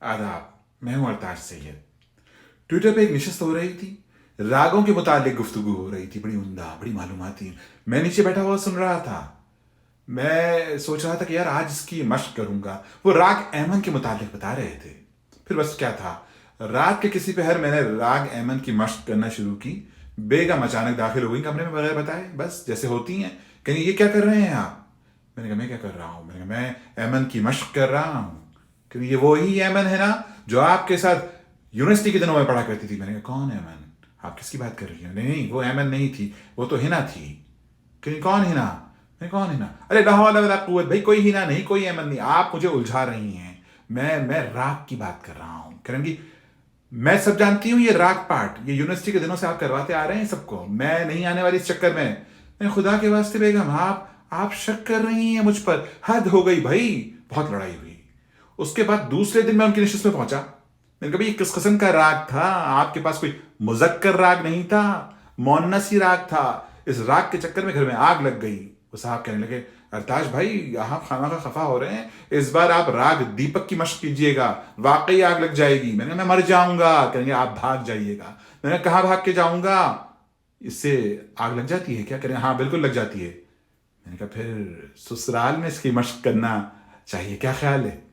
आदाब, मैं हूं अरताज सैयद। ट्विटर पे एक नशिस्त हो रही थी, रागों के मुतालिक गुफ्तगू हो रही थी, बड़ी उम्दा, बड़ी मालूमाती। मैं नीचे बैठा हुआ सुन रहा था। मैं सोच रहा था कि यार आज इसकी मश्क करूंगा। वो राग ऐमन के मुतालिक बता रहे थे। फिर बस क्या था, रात के किसी पहर मैंने राग ऐमन की मश्क करना शुरू की। बेगम अचानक दाखिल हो गई कमरे में बगैर बताए, बस जैसे होती हैं। कहीं ये क्या कर रहे हैं आप? मैंने कहा मैं क्या कर रहा हूँ? मैंने कहा मैं ऐमन की मश्क कर रहा हूँ। क्योंकि ये वही ऐमन है ना जो आपके साथ यूनिवर्सिटी के दिनों में पढ़ा करती थी। मैंने कहा कौन ऐमन? आप किसकी बात कर रही हो? नहीं नहीं, वो ऐमन नहीं थी, वो तो हिना थी। क्योंकि कौन हिना? मैं कौन हिना? अरे ला हौला वला कुव्वत, भाई कोई हिना नहीं, कोई ऐमन नहीं, आप मुझे उलझा रही हैं। मैं राग की बात कर रहा हूँ करेंगी। मैं सब जानती हूँ, ये राग पाठ ये यूनिवर्सिटी के दिनों से आप करवाते आ रहे हैं सबको। मैं नहीं आने वाली इस चक्कर में। मैं खुदा के वास्ते बेगम, आप शक कर रही हैं मुझ पर? हद हो गई भाई। बहुत लड़ाई हुई। उसके बाद दूसरे दिन मैं उनकी नशिस्त में पहुंचा। मैंने कहा भाई ये किस किस्म का राग था? आपके पास कोई मुजक्कर राग नहीं था, मोन्नस ही राग था। इस राग के चक्कर में घर में आग लग गई। वो साहब कहने लगे अरताज भाई आप खाना का खफा हो रहे हैं, इस बार आप राग दीपक की मशक कीजिएगा, वाकई आग लग जाएगी। मैंने कहा मैं मर जाऊंगा। कहेंगे आप भाग जाइएगा। मैंने कहा कहाँ भाग के जाऊंगा? इससे आग लग जाती है क्या? करें हाँ बिल्कुल लग जाती है। मैंने कहा फिर ससुराल में इसकी मशक करना चाहिए, क्या ख्याल है?